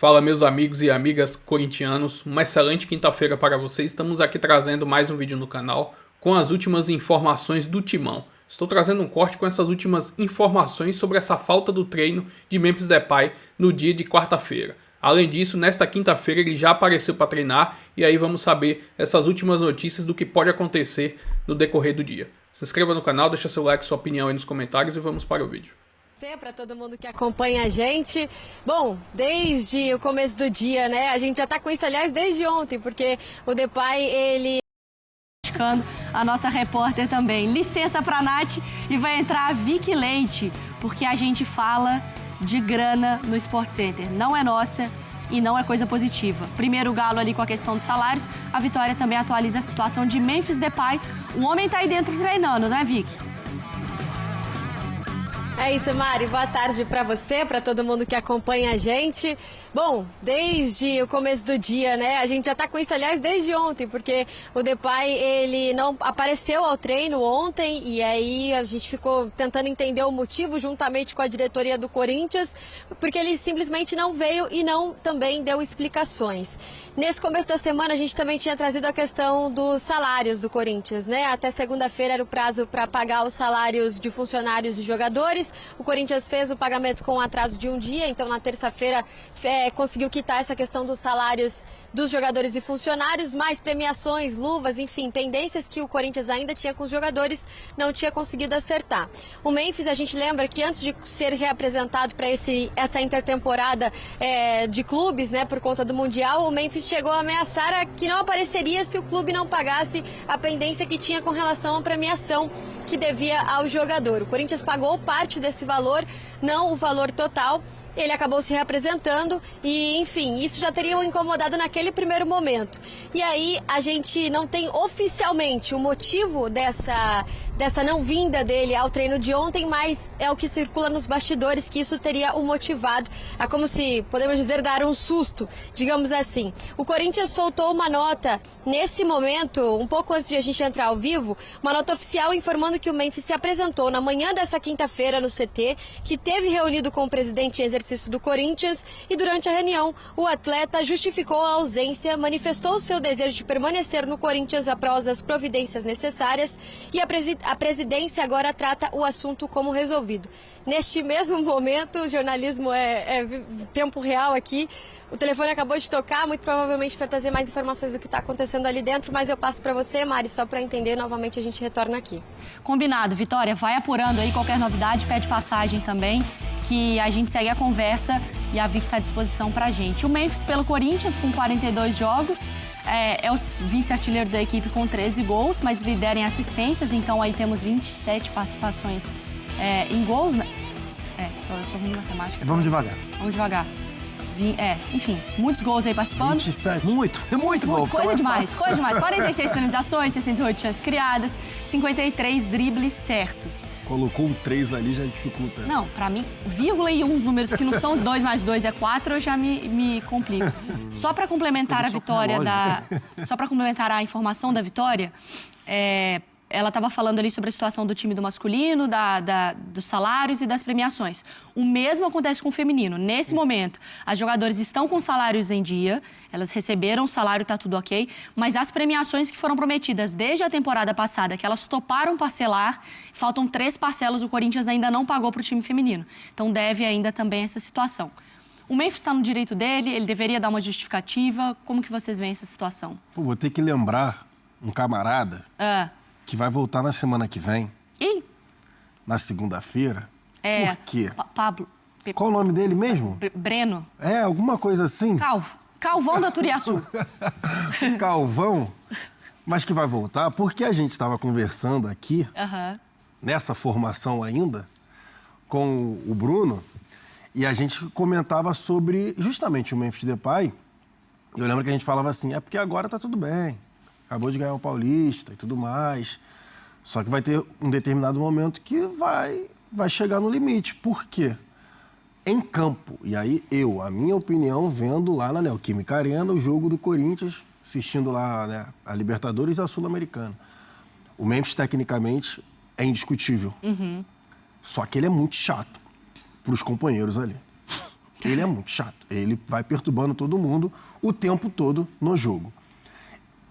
Fala, meus amigos e amigas corintianos, uma excelente quinta-feira para vocês. Estamos aqui trazendo mais um vídeo no canal com as últimas informações do Timão. Estou trazendo um corte com essas últimas informações sobre essa falta do treino de Memphis Depay no dia de quarta-feira. Além disso, nesta quinta-feira ele já apareceu para treinar e aí vamos saber essas últimas notícias do que pode acontecer no decorrer do dia. Se inscreva no canal, deixa seu like, sua opinião aí nos comentários e vamos para o vídeo. Para todo mundo que acompanha a gente. Bom, desde o começo do dia, né? A gente já tá com isso, aliás, desde ontem, porque o Depay, ele... A nossa repórter também. Licença pra Nath e vai entrar a Vicky Leite, porque a gente fala de grana no Sport Center. Não é nossa e não é coisa positiva. Primeiro o Galo ali com a questão dos salários, a Vitória também atualiza a situação de Memphis Depay. O homem tá aí dentro treinando, né, Vicky? É isso, Mari. Boa tarde para você, para todo mundo que acompanha a gente. Bom, desde o começo do dia, né? A gente já tá com isso, aliás, desde ontem, porque o Depay, ele não apareceu ao treino ontem e aí a gente ficou tentando entender o motivo juntamente com a diretoria do Corinthians, porque ele simplesmente não veio e não também deu explicações. Nesse começo da semana a gente também tinha trazido a questão dos salários do Corinthians, né? Até segunda-feira era o prazo para pagar os salários de funcionários e jogadores. O Corinthians fez o pagamento com atraso de um dia, então na terça-feira conseguiu quitar essa questão dos salários dos jogadores e funcionários, mais premiações, luvas, enfim, pendências que o Corinthians ainda tinha com os jogadores, não tinha conseguido acertar. O Memphis, a gente lembra que antes de ser reapresentado para essa intertemporada de clubes, né, por conta do Mundial, o Memphis chegou a ameaçar que não apareceria se o clube não pagasse a pendência que tinha com relação à premiação que devia ao jogador. O Corinthians pagou parte desse valor, não o valor total. Ele acabou se reapresentando e, enfim, isso já teria o incomodado naquele primeiro momento. E aí a gente não tem oficialmente o motivo dessa não vinda dele ao treino de ontem, mas é o que circula nos bastidores, que isso teria o motivado a, como se, podemos dizer, dar um susto, digamos assim. O Corinthians soltou uma nota nesse momento, um pouco antes de a gente entrar ao vivo, uma nota oficial informando que o Memphis se apresentou na manhã dessa quinta-feira no CT, que teve reunido com o presidente em exercício do Corinthians e durante a reunião o atleta justificou a ausência, manifestou o seu desejo de permanecer no Corinthians após as providências necessárias e a presidência agora trata o assunto como resolvido. Neste mesmo momento, o jornalismo é tempo real aqui. O telefone acabou de tocar, muito provavelmente para trazer mais informações do que está acontecendo ali dentro, mas eu passo para você, Mari, só para entender, novamente a gente retorna aqui. Combinado, Vitória, vai apurando aí qualquer novidade, pede passagem também, que a gente segue a conversa e a Vicky está à disposição para a gente. O Memphis pelo Corinthians com 42 jogos, é o vice-artilheiro da equipe com 13 gols, mas lidera em assistências, então aí temos 27 participações em gols, né? Então eu sou ruim em matemática. Vamos devagar. Vamos devagar. Enfim, muitos gols aí participando. 27. É muito gol. Coisa demais. 46 finalizações, 68 chances criadas, 53 dribles certos. Colocou um 3 ali, já dificulta. Não, pra mim, vírgula e uns números que não são 2 mais 2 é 4, eu já me complico. Só pra complementar a vitória Só pra complementar a informação da Vitória, ela estava falando ali sobre a situação do time do masculino, dos salários e das premiações. O mesmo acontece com o feminino. Nesse momento, as jogadoras estão com salários em dia, elas receberam o salário, está tudo ok, mas as premiações que foram prometidas desde a temporada passada, que elas toparam parcelar, faltam 3 parcelas, o Corinthians ainda não pagou para o time feminino. Então deve ainda também essa situação. O Memphis está no direito dele, ele deveria dar uma justificativa. Como que vocês veem essa situação? Pô, vou ter que lembrar um camarada... que vai voltar na semana que vem. Ih! Na segunda-feira. Por quê? Pablo. Qual o nome dele mesmo? Breno. Alguma coisa assim. Calvão da Turiaçu. Calvão, mas que vai voltar, porque a gente estava conversando aqui, nessa formação ainda, com o Bruno, e a gente comentava sobre justamente o Memphis Depay. Eu lembro que a gente falava assim, porque agora tá tudo bem. Acabou de ganhar o Paulista e tudo mais. Só que vai ter um determinado momento que vai chegar no limite. Por quê? Em campo, e aí a minha opinião, vendo lá na Neoquímica Arena o jogo do Corinthians, assistindo lá, né, a Libertadores e a Sul-Americana. O Memphis, tecnicamente, é indiscutível. Só que ele é muito chato para os companheiros ali. Ele é muito chato. Ele vai perturbando todo mundo o tempo todo no jogo.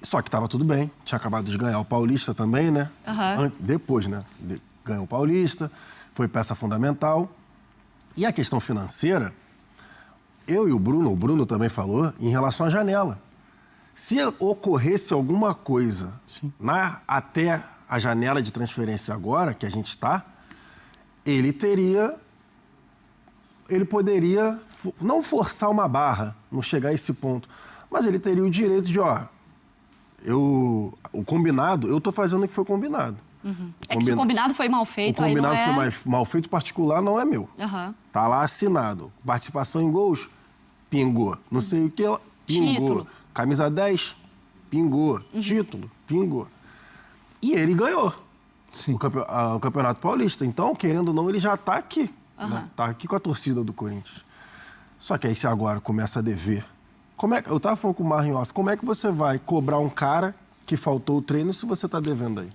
Só que estava tudo bem. Tinha acabado de ganhar o Paulista também, né? Depois, né? Ganhou o Paulista, foi peça fundamental. E a questão financeira, eu e o Bruno também falou, em relação à janela. Se ocorresse alguma coisa até a janela de transferência agora, que a gente está, ele poderia não forçar uma barra, não chegar a esse ponto, mas ele teria o direito de, o combinado, eu estou fazendo o que foi combinado. É que se o combinado foi mal feito, o combinado foi mal feito, particular não é meu. Tá lá assinado. Participação em gols, pingou. Não sei o que, pingou. Título. Camisa 10, pingou. Título, pingou. E ele ganhou o Campeonato Paulista. Então, querendo ou não, ele já tá aqui. Né? Tá aqui com a torcida do Corinthians. Só que aí, se agora começa a dever... eu tava falando com o Marlon off, como é que você vai cobrar um cara que faltou o treino se você tá devendo aí?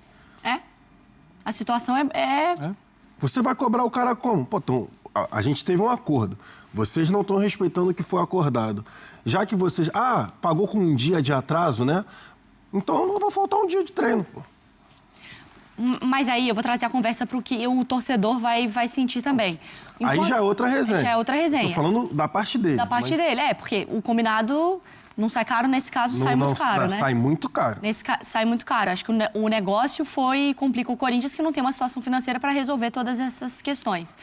A situação é... Você vai cobrar o cara como? Pô, então, a gente teve um acordo. Vocês não estão respeitando o que foi acordado. Já que vocês... pagou com um dia de atraso, né? Então não vai faltar um dia de treino, pô. Mas aí eu vou trazer a conversa para o que o torcedor vai sentir também. Aí já é outra resenha. Já é outra resenha. Tô falando da parte dele. Da parte dele, porque o combinado não sai caro, nesse caso sai muito caro, né? Sai muito caro. Sai muito caro. Acho que o negócio complica o Corinthians, que não tem uma situação financeira para resolver todas essas questões.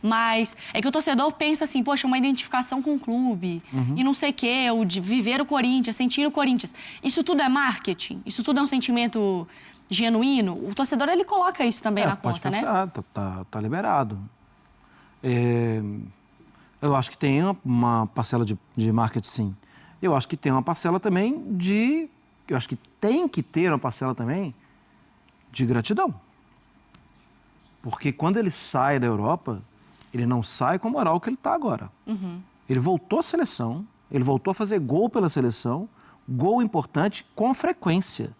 Mas é que o torcedor pensa assim, poxa, uma identificação com o clube, e não sei o quê, o de viver o Corinthians, sentir o Corinthians. Isso tudo é marketing? Isso tudo é um sentimento genuíno? O torcedor, ele coloca isso também na conta, né? Tá liberado. Eu acho que tem uma parcela de marketing, sim. Eu acho que tem uma parcela também eu acho que tem que ter uma parcela também de gratidão. Porque quando ele sai da Europa, ele não sai com a moral que ele está agora. Ele voltou à seleção, ele voltou a fazer gol pela seleção, gol importante com frequência.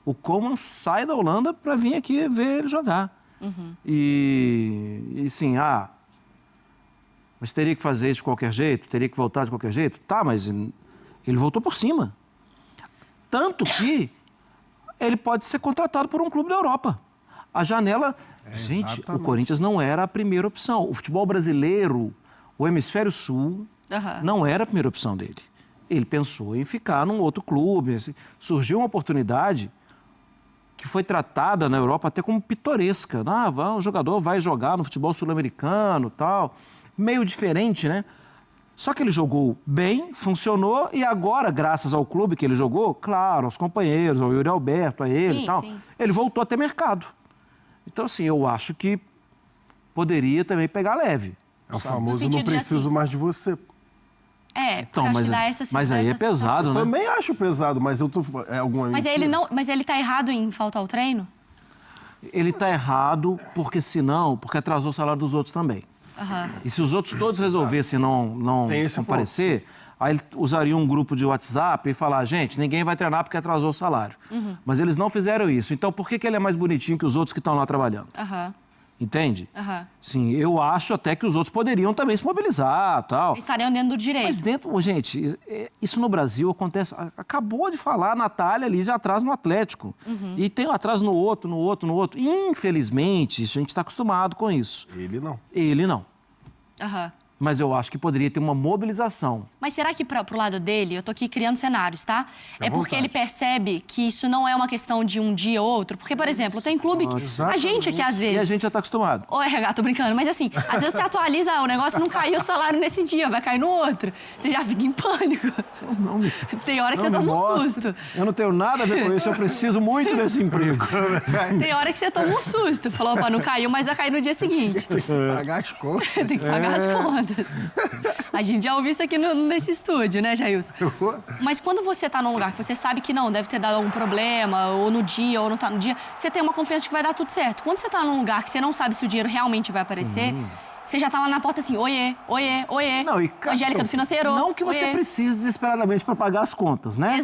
O Koeman sai da Holanda para vir aqui ver ele jogar. E sim, mas teria que fazer isso de qualquer jeito? Teria que voltar de qualquer jeito? Tá, mas ele voltou por cima. Tanto que ele pode ser contratado por um clube da Europa. A janela... Gente, o Corinthians não era a primeira opção. O futebol brasileiro, o Hemisfério Sul, não era a primeira opção dele. Ele pensou em ficar num outro clube. Assim. Surgiu uma oportunidade que foi tratada na Europa até como pitoresca. O jogador vai jogar no futebol sul-americano, tal. Meio diferente, né? Só que ele jogou bem, funcionou, e agora, graças ao clube que ele jogou, claro, aos companheiros, ao Yuri Alberto, a ele e tal, ele voltou a ter mercado. Então, assim, eu acho que poderia também pegar leve. É o famoso não preciso mais de você. Então, mas aí é pesado, né? Eu também acho pesado, mas eu tô... alguma mentira. Mas ele tá errado em faltar o treino? Ele tá errado porque atrasou o salário dos outros também. E se os outros todos resolvessem não comparecer, aí usariam um grupo de WhatsApp e falar, gente, ninguém vai treinar porque atrasou o salário. Mas eles não fizeram isso. Então, por que ele é mais bonitinho que os outros que estão lá trabalhando? Entende? Sim, eu acho até que os outros poderiam também se mobilizar e tal. Estariam dentro do direito. Mas gente, isso no Brasil acontece... Acabou de falar, a Natália ali já atrasa no Atlético. E tem um atraso no outro. Infelizmente, a gente está acostumado com isso. Ele não. Mas eu acho que poderia ter uma mobilização. Mas será que pro lado dele, eu tô aqui criando cenários, tá? É porque ele percebe que isso não é uma questão de um dia ou outro. Porque, por exemplo, tem clube que... A gente aqui, às vezes... E a gente já tá acostumado. Ô, RH, tô brincando. Mas assim, às vezes você atualiza, o negócio não caiu o salário nesse dia, vai cair no outro. Você já fica em pânico. Tem hora que você toma um susto. Eu não tenho nada a ver com isso, eu preciso muito desse emprego. Tem hora que você toma um susto. Falou, opa, não caiu, mas vai cair no dia seguinte. Tem que pagar as contas. Tem que pagar as contas. A gente já ouviu isso aqui nesse estúdio, né, Jailson? Mas quando você tá num lugar que você sabe que não, deve ter dado algum problema, ou no dia, ou não tá no dia, você tem uma confiança de que vai dar tudo certo. Quando você tá num lugar que você não sabe se o dinheiro realmente vai aparecer, você já tá lá na porta assim, oiê. Não, Angélica do financeiro. Não que você precise desesperadamente para pagar as contas, né?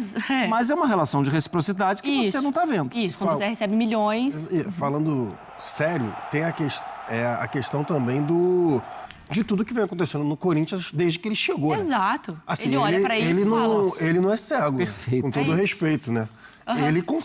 Mas é uma relação de reciprocidade que você não tá vendo. Isso, quando você recebe milhões. Falando sério, tem a questão também do... de tudo que vem acontecendo no Corinthians desde que ele chegou. Exato. Né? Assim, ele olha pra isso ele não é cego. Perfeito. Com todo respeito, né?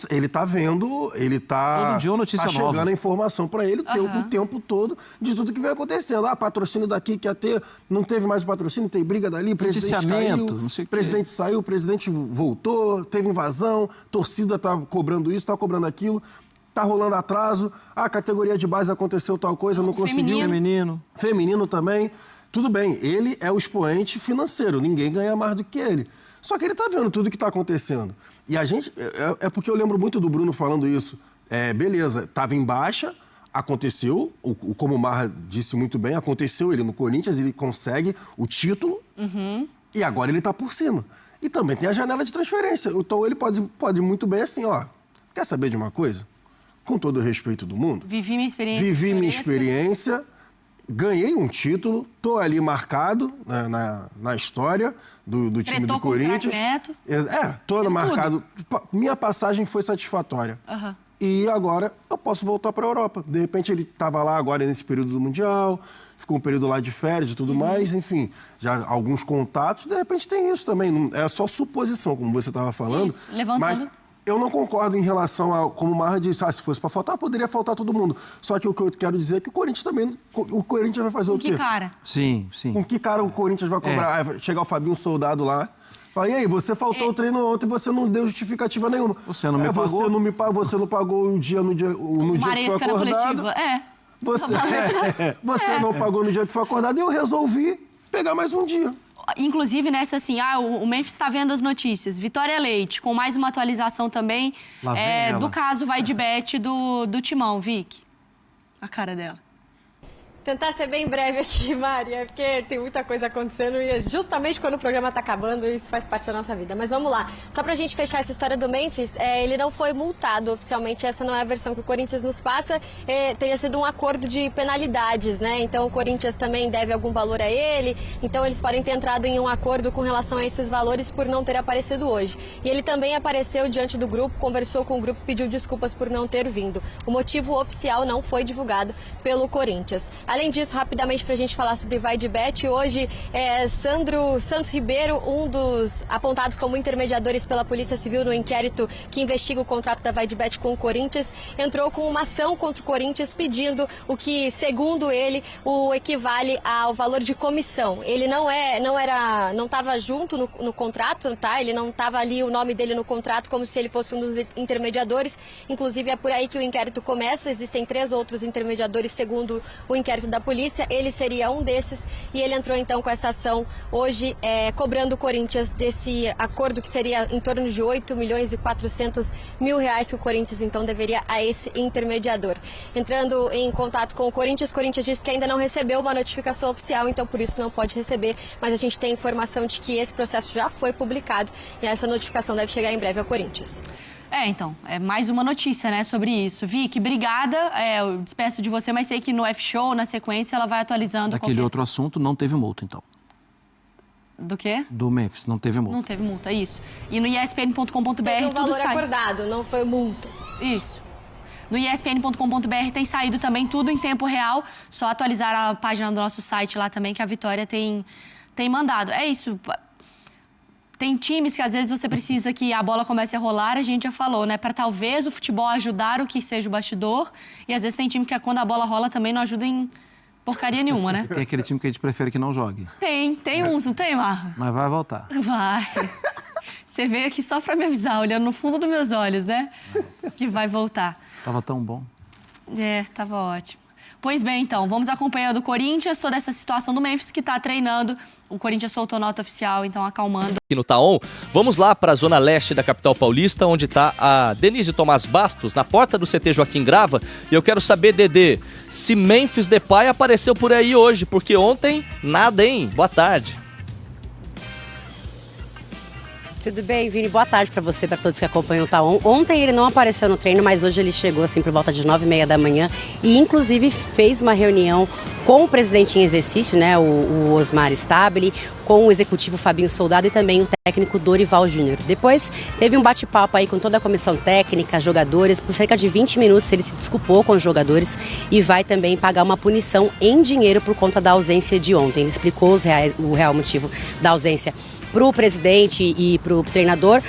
Ele tá vendo, ele tá... Todo dia uma notícia chegando nova. a informação para ele o tempo todo de tudo que vem acontecendo. Patrocínio daqui que ia ter, não teve mais patrocínio, tem briga dali, presidente caiu, não sei o quê. presidente saiu, presidente voltou, teve invasão, torcida tá cobrando isso, tá cobrando aquilo, tá rolando atraso, a categoria de base aconteceu tal coisa, não conseguiu. Feminino também. Tudo bem, ele é o expoente financeiro, ninguém ganha mais do que ele. Só que ele tá vendo tudo que tá acontecendo. E a gente... É porque eu lembro muito do Bruno falando isso. Beleza, tava em baixa, aconteceu, como o Marra disse muito bem, aconteceu ele no Corinthians, ele consegue o título e agora ele tá por cima. E também tem a janela de transferência. Então ele pode muito bem assim, ó, quer saber de uma coisa? Com todo o respeito do mundo. Vivi minha experiência. Ganhei um título, tô ali marcado na história do time do Corinthians. Tô marcado. Minha passagem foi satisfatória. E agora eu posso voltar para a Europa. De repente ele estava lá agora nesse período do Mundial, ficou um período lá de férias e tudo mais, enfim, já alguns contatos. De repente tem isso também. É só suposição, como você estava falando. Isso, levantando. Mas eu não concordo em relação a, como o Marra disse, se fosse para faltar, poderia faltar todo mundo. Só que o que eu quero dizer é que o Corinthians também... O Corinthians vai fazer o quê? Com que cara? Sim. Com que cara o Corinthians vai cobrar? Vai chegar o Fabinho Soldado lá... Fala, e aí, você faltou o treino ontem e você não deu justificativa nenhuma. Você não me pagou? Você não pagou no dia que foi acordado. Você não pagou no dia que foi acordado e eu resolvi pegar mais um dia. Inclusive, nessa assim, o Memphis está vendo as notícias. Vitória Leite, com mais uma atualização também do caso Vai de Bet do Timão, Vicky. A cara dela. Tentar ser bem breve aqui, Mari, porque tem muita coisa acontecendo e justamente quando o programa tá acabando, isso faz parte da nossa vida. Mas vamos lá. Só pra gente fechar essa história do Memphis, ele não foi multado oficialmente, essa não é a versão que o Corinthians nos passa, teria sido um acordo de penalidades, né? Então o Corinthians também deve algum valor a ele, então eles podem ter entrado em um acordo com relação a esses valores por não ter aparecido hoje. E ele também apareceu diante do grupo, conversou com o grupo, pediu desculpas por não ter vindo. O motivo oficial não foi divulgado pelo Corinthians. Além disso, rapidamente para a gente falar sobre Vai de Bet, hoje Sandro Santos Ribeiro, um dos apontados como intermediadores pela Polícia Civil no inquérito que investiga o contrato da Vai de Bet com o Corinthians, entrou com uma ação contra o Corinthians pedindo o que, segundo ele, o equivale ao valor de comissão. Ele não estava junto no contrato, tá? Ele não estava ali o nome dele no contrato como se ele fosse um dos intermediadores. Inclusive é por aí que o inquérito começa. Existem 3 outros intermediadores segundo o inquérito da polícia, ele seria um desses e ele entrou então com essa ação hoje cobrando o Corinthians desse acordo que seria em torno de 8.400.000 reais que o Corinthians então deveria a esse intermediador. Entrando em contato com o Corinthians disse que ainda não recebeu uma notificação oficial, então por isso não pode receber, mas a gente tem informação de que esse processo já foi publicado e essa notificação deve chegar em breve ao Corinthians. Então, é mais uma notícia, né, sobre isso. Vicky, obrigada. Eu despeço de você, mas sei que no F-Show, na sequência, ela vai atualizando. Aquele outro assunto não teve multa, então. Do quê? Do Memphis, não teve multa. Não teve multa, isso. E no ESPN.com.br teve um tudo valor sai. acordado, não foi multa. Isso. No ESPN.com.br tem saído também tudo em tempo real. Só atualizar a página do nosso site lá também, que a Vitória tem mandado. É isso. Tem times que às vezes você precisa que a bola comece a rolar, a gente já falou, né? Para talvez o futebol ajudar o que seja o bastidor. E às vezes tem time que quando a bola rola também não ajuda em porcaria nenhuma, né? Tem aquele time que a gente prefere que não jogue. Tem uns, não tem, Marra? Mas vai voltar. Vai. Você veio aqui só para me avisar, olhando no fundo dos meus olhos, né? Que vai voltar. Tava tão bom. Tava ótimo. Pois bem, então, vamos acompanhando o Corinthians, toda essa situação do Memphis que tá treinando. O Corinthians soltou nota oficial, então acalmando. Aqui no Taon, vamos lá para a zona leste da capital paulista, onde está a Denise Tomás Bastos, na porta do CT Joaquim Grava. E eu quero saber, Dedê, se Memphis Depay apareceu por aí hoje, porque ontem nada, hein? Boa tarde. Tudo bem, Vini? Boa tarde para você, para todos que acompanham o Taon. Ontem ele não apareceu no treino, mas hoje ele chegou assim por volta de 9h30 da manhã e inclusive fez uma reunião com o presidente em exercício, né, o Osmar Stabile, com o executivo Fabinho Soldado e também o técnico Dorival Júnior. Depois teve um bate-papo aí com toda a comissão técnica, jogadores, por cerca de 20 minutos ele se desculpou com os jogadores e vai também pagar uma punição em dinheiro por conta da ausência de ontem. Ele explicou o real motivo da ausência para o presidente e para o treinador.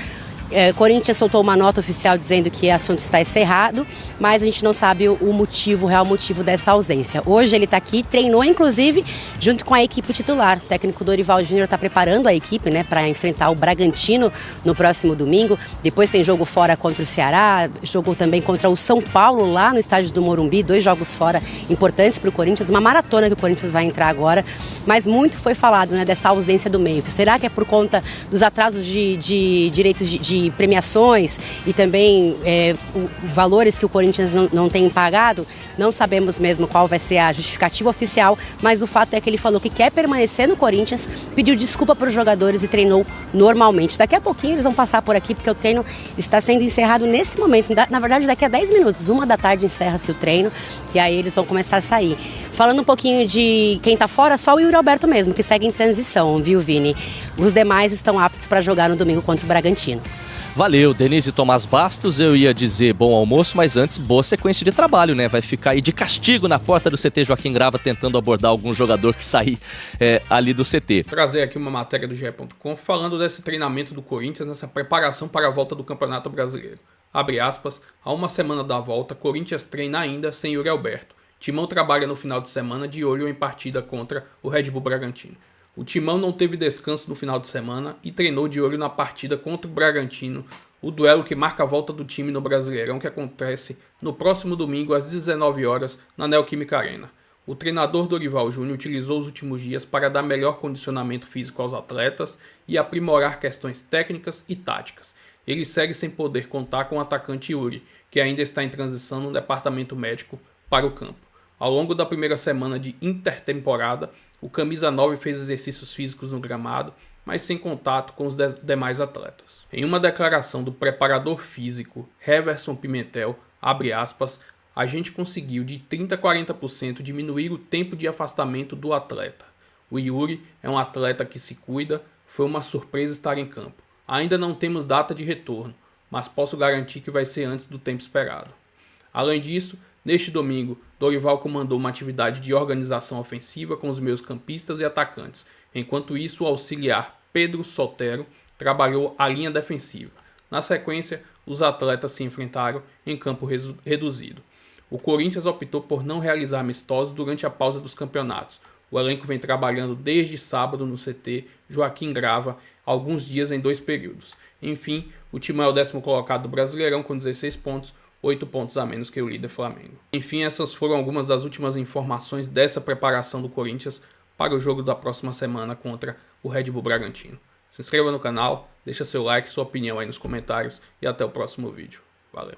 Corinthians soltou uma nota oficial dizendo que o assunto está encerrado, mas a gente não sabe o real motivo dessa ausência. Hoje ele está aqui, treinou inclusive junto com a equipe titular. O técnico Dorival Júnior está preparando a equipe, né, para enfrentar o Bragantino no próximo domingo. Depois tem jogo fora contra o Ceará, jogo também contra o São Paulo lá no estádio do Morumbi, 2 jogos fora importantes para o Corinthians, uma maratona que o Corinthians vai entrar agora. Mas muito foi falado, né, dessa ausência do Memphis. Será que é por conta dos atrasos de direitos de premiações e também valores que o Corinthians não tem pagado? Não sabemos mesmo qual vai ser a justificativa oficial, mas o fato é que ele falou que quer permanecer no Corinthians, pediu desculpa para os jogadores e treinou normalmente. Daqui a pouquinho eles vão passar por aqui porque o treino está sendo encerrado nesse momento. Na verdade, daqui a 10 minutos, 1h encerra-se o treino e aí eles vão começar a sair. Falando um pouquinho de quem está fora, só o Yuri Alberto mesmo, que segue em transição, viu, Vini? Os demais estão aptos para jogar no domingo contra o Bragantino. Valeu, Denise Tomás Bastos. Eu ia dizer bom almoço, mas antes, boa sequência de trabalho, né? Vai ficar aí de castigo na porta do CT Joaquim Grava, tentando abordar algum jogador que sair ali do CT. Vou trazer aqui uma matéria do GE.com falando desse treinamento do Corinthians, nessa preparação para a volta do Campeonato Brasileiro. Abre aspas, há uma semana da volta, Corinthians treina ainda sem Yuri Alberto. Timão trabalha no final de semana de olho em partida contra o Red Bull Bragantino. O Timão não teve descanso no final de semana e treinou de olho na partida contra o Bragantino, o duelo que marca a volta do time no Brasileirão, que acontece no próximo domingo às 19 horas na Neoquímica Arena. O treinador Dorival Júnior utilizou os últimos dias para dar melhor condicionamento físico aos atletas e aprimorar questões técnicas e táticas. Ele segue sem poder contar com o atacante Yuri, que ainda está em transição no departamento médico para o campo. Ao longo da primeira semana de intertemporada, o camisa 9 fez exercícios físicos no gramado, mas sem contato com os demais atletas. Em uma declaração do preparador físico Heverson Pimentel, abre aspas, a gente conseguiu de 30% a 40% diminuir o tempo de afastamento do atleta. O Yuri é um atleta que se cuida, foi uma surpresa estar em campo. Ainda não temos data de retorno, mas posso garantir que vai ser antes do tempo esperado. Além disso, neste domingo, Dorival comandou uma atividade de organização ofensiva com os meio-campistas e atacantes. Enquanto isso, o auxiliar Pedro Sotero trabalhou a linha defensiva. Na sequência, os atletas se enfrentaram em campo reduzido. O Corinthians optou por não realizar amistosos durante a pausa dos campeonatos. O elenco vem trabalhando desde sábado no CT Joaquim Grava, alguns dias em 2 períodos. Enfim, o time é o 10º colocado do Brasileirão com 16 pontos, 8 pontos a menos que o líder Flamengo. Enfim, essas foram algumas das últimas informações dessa preparação do Corinthians para o jogo da próxima semana contra o Red Bull Bragantino. Se inscreva no canal, deixa seu like, sua opinião aí nos comentários e até o próximo vídeo. Valeu!